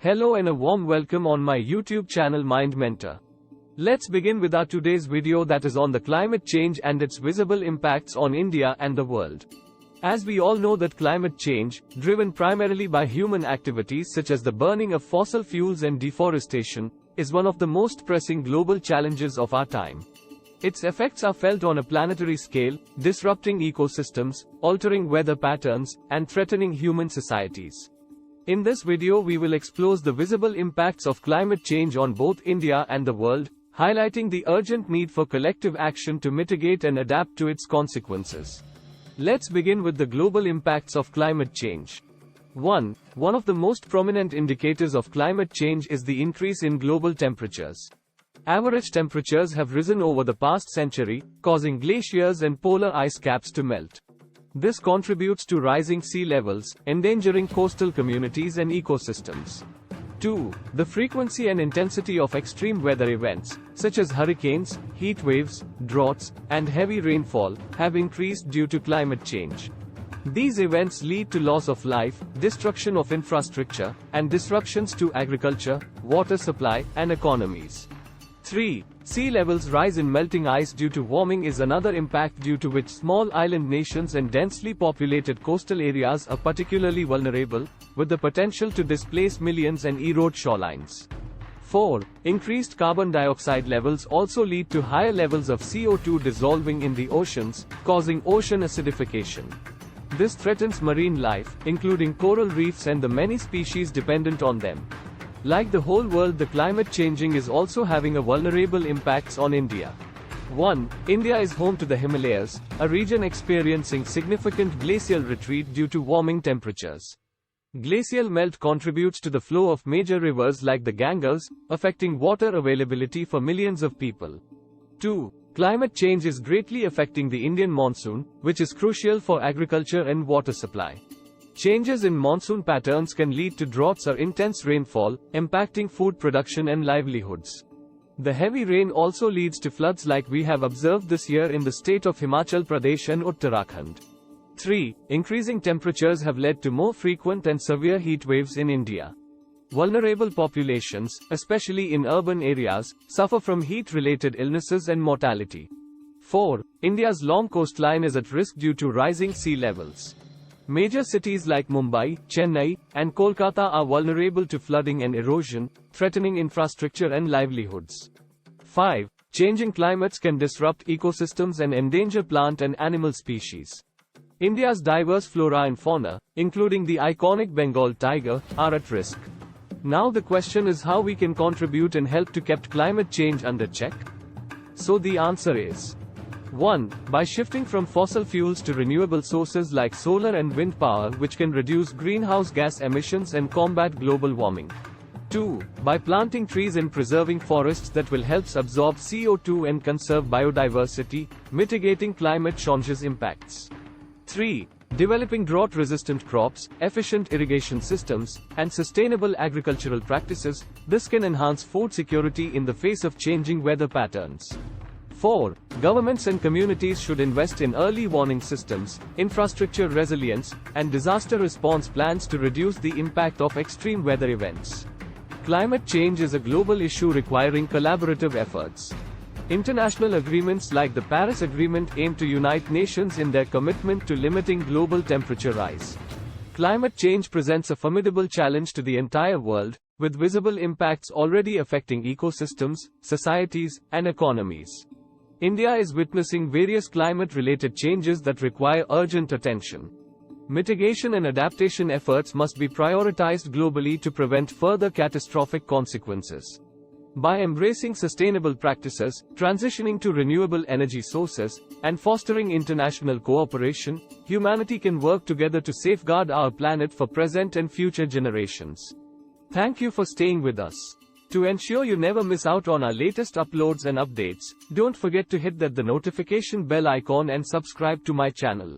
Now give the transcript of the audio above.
Hello and a warm welcome on my YouTube channel Mind Mentor. Let's begin with our today's video that is on the climate change and its visible impacts on India and the world. As we all know that climate change, driven primarily by human activities such as the burning of fossil fuels and deforestation, is one of the most pressing global challenges of our time. Its effects are felt on a planetary scale, disrupting ecosystems, altering weather patterns, and threatening human societies. In this video we will explore the visible impacts of climate change on both India and the world, highlighting the urgent need for collective action to mitigate and adapt to its consequences. Let's begin with the global impacts of climate change. 1. One of the most prominent indicators of climate change is the increase in global temperatures. Average temperatures have risen over the past century, causing glaciers and polar ice caps to melt. This contributes to rising sea levels, endangering coastal communities and ecosystems. 2. The frequency and intensity of extreme weather events, such as hurricanes, heat waves, droughts, and heavy rainfall, have increased due to climate change. These events lead to loss of life, destruction of infrastructure, and disruptions to agriculture, water supply, and economies. 3. Sea levels rise in melting ice due to warming is another impact due to which small island nations and densely populated coastal areas are particularly vulnerable, with the potential to displace millions and erode shorelines. 4. Increased carbon dioxide levels also lead to higher levels of CO2 dissolving in the oceans, causing ocean acidification. This threatens marine life, including coral reefs and the many species dependent on them. Like the whole world, the climate changing is also having a vulnerable impacts on India. 1. India is home to the Himalayas, a region experiencing significant glacial retreat due to warming temperatures. Glacial melt contributes to the flow of major rivers like the Ganges, affecting water availability for millions of people. 2. Climate change is greatly affecting the Indian monsoon, which is crucial for agriculture and water supply. Changes in monsoon patterns can lead to droughts or intense rainfall, impacting food production and livelihoods. The heavy rain also leads to floods like we have observed this year in the state of Himachal Pradesh and Uttarakhand. 3. Increasing temperatures have led to more frequent and severe heat waves in India. Vulnerable populations, especially in urban areas, suffer from heat-related illnesses and mortality. 4. India's long coastline is at risk due to rising sea levels. Major cities like Mumbai, Chennai, and Kolkata are vulnerable to flooding and erosion, threatening infrastructure and livelihoods. 5. Changing climates can disrupt ecosystems and endanger plant and animal species. India's diverse flora and fauna, including the iconic Bengal tiger, are at risk. Now the question is how we can contribute and help to keep climate change under check? So the answer is 1. By shifting from fossil fuels to renewable sources like solar and wind power, which can reduce greenhouse gas emissions and combat global warming. 2. By planting trees and preserving forests that will help absorb CO2 and conserve biodiversity, mitigating climate change's impacts. 3. Developing drought-resistant crops, efficient irrigation systems, and sustainable agricultural practices. This can enhance food security in the face of changing weather patterns. 4. Governments and communities should invest in early warning systems, infrastructure resilience, and disaster response plans to reduce the impact of extreme weather events. Climate change is a global issue requiring collaborative efforts. International agreements like the Paris Agreement aim to unite nations in their commitment to limiting global temperature rise. Climate change presents a formidable challenge to the entire world, with visible impacts already affecting ecosystems, societies, and economies. India is witnessing various climate-related changes that require urgent attention. Mitigation and adaptation efforts must be prioritized globally to prevent further catastrophic consequences. By embracing sustainable practices, transitioning to renewable energy sources, and fostering international cooperation, humanity can work together to safeguard our planet for present and future generations. Thank you for staying with us. To ensure you never miss out on our latest uploads and updates, don't forget to hit that the notification bell icon and subscribe to my channel.